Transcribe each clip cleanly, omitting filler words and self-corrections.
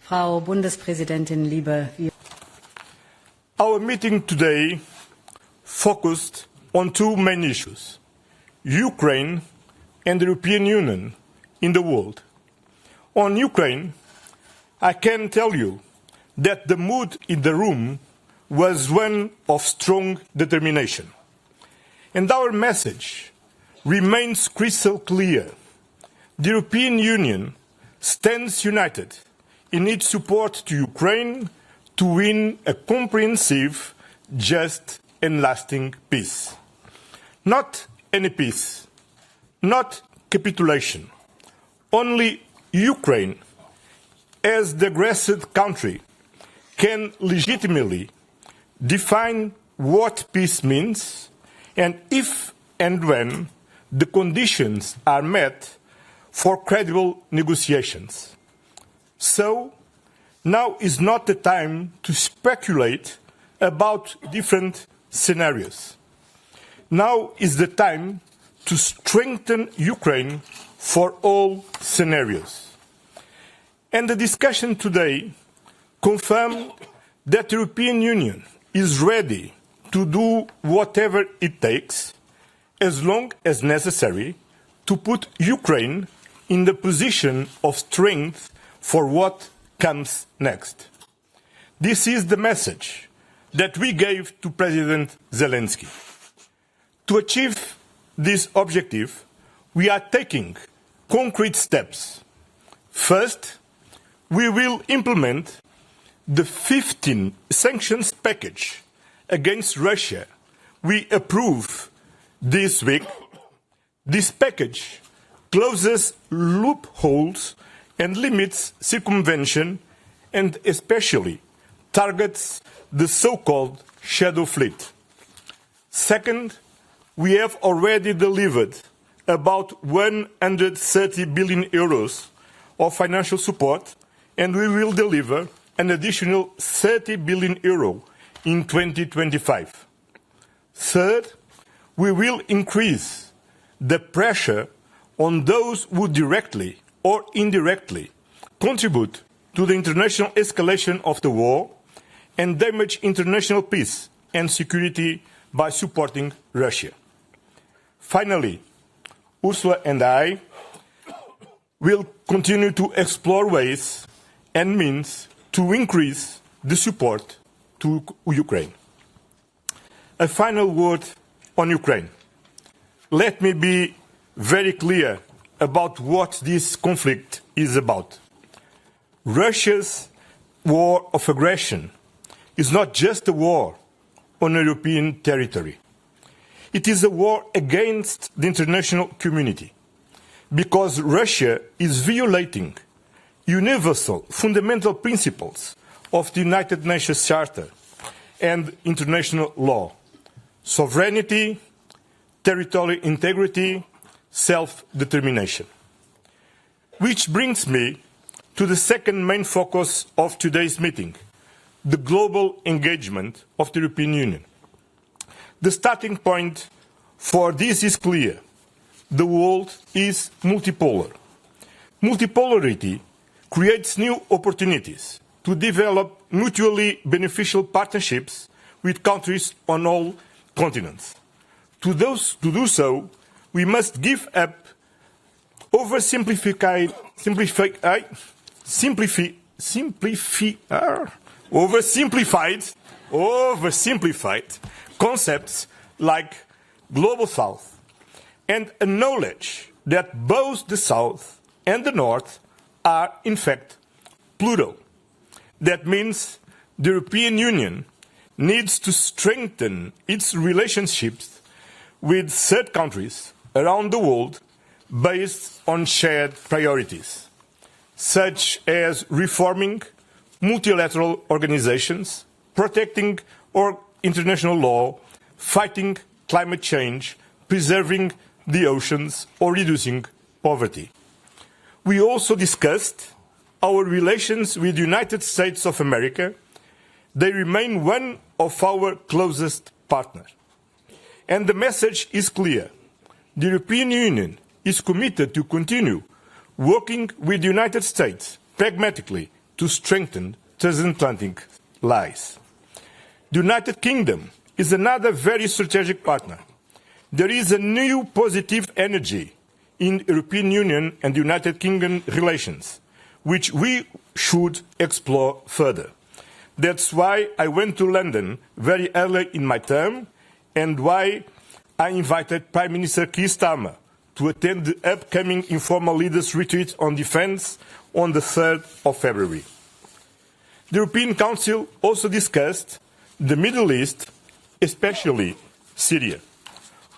Frau Bundespräsidentin, liebe... Our meeting today focused on two main issues, Ukraine and the European Union in the world. On Ukraine, I can tell you that the mood in the room was one of strong determination. And our message remains crystal clear. The European Union stands united in its support to Ukraine to win a comprehensive, just and lasting peace. Not any peace, not capitulation. Only Ukraine, as the aggressed country, can legitimately define what peace means and if and when the conditions are met for credible negotiations. So, now is not the time to speculate about different scenarios. Now is the time to strengthen Ukraine for all scenarios. And the discussion today confirmed that the European Union is ready to do whatever it takes, as long as necessary, to put Ukraine in the position of strength for what comes next. This is the message that we gave to President Zelensky. To achieve this objective, we are taking concrete steps. First, we will implement the 15 sanctions package against Russia we approved this week. This package closes loopholes and limits circumvention and especially targets the so-called shadow fleet. Second, we have already delivered about 130 billion euros of financial support, and we will deliver an additional 30 billion euro in 2025. Third, we will increase the pressure on those who directly or indirectly contribute to the international escalation of the war and damage international peace and security by supporting Russia. Finally, Ursula and I will continue to explore ways and means to increase the support to Ukraine. A final word on Ukraine. Let me be very clear about what this conflict is about. Russia's war of aggression is not just a war on European territory. It is a war against the international community, because Russia is violating universal fundamental principles of the United Nations Charter and international law: sovereignty, territorial integrity, self-determination. Which brings me to the second main focus of today's meeting, the global engagement of the European Union. The starting point for this is clear. The world is multipolar. Multipolarity creates new opportunities to develop mutually beneficial partnerships with countries on all continents. To do so, we must give up oversimplified concepts like Global South and acknowledge that both the South and the North are in fact plural. That means the European Union needs to strengthen its relationships with third countries around the world based on shared priorities, such as reforming multilateral organizations, protecting international law, fighting climate change, preserving the oceans, or reducing poverty. We also discussed our relations with the United States of America. They remain one of our closest partners. And the message is clear. The European Union is committed to continue working with the United States pragmatically to strengthen transatlantic lies. The United Kingdom is another very strategic partner. There is a new positive energy in the European Union and the United Kingdom relations, which we should explore further. That's why I went to London very early in my term and why I invited Prime Minister Keir Starmer to attend the upcoming informal leaders' retreat on defence on the 3rd of February. The European Council also discussed the Middle East, especially Syria.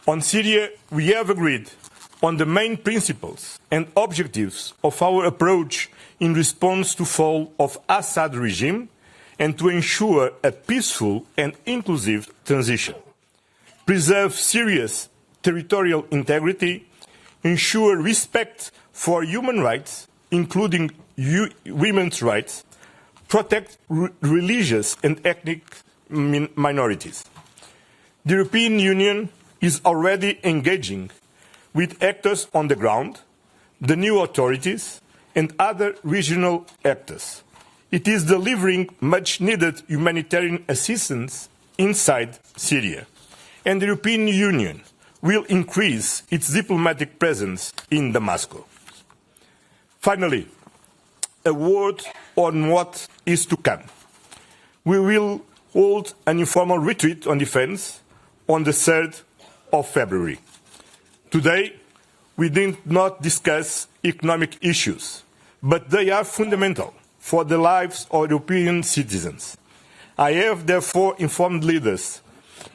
On Syria, we have agreed on the main principles and objectives of our approach in response to the fall of Assad regime and to ensure a peaceful and inclusive transition. Preserve Syria's territorial integrity, ensure respect for human rights, including women's rights, protect religious and ethnic minorities. The European Union is already engaging with actors on the ground, the new authorities, and other regional actors. It is delivering much-needed humanitarian assistance inside Syria, and the European Union will increase its diplomatic presence in Damascus. Finally, a word on what is to come. We will hold an informal retreat on defence on the 3rd of February. Today, we did not discuss economic issues, but they are fundamental for the lives of European citizens. I have therefore informed leaders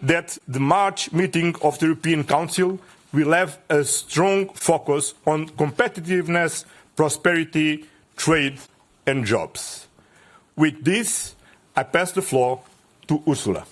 that the March meeting of the European Council will have a strong focus on competitiveness, prosperity, trade and jobs. With this, I pass the floor to Ursula.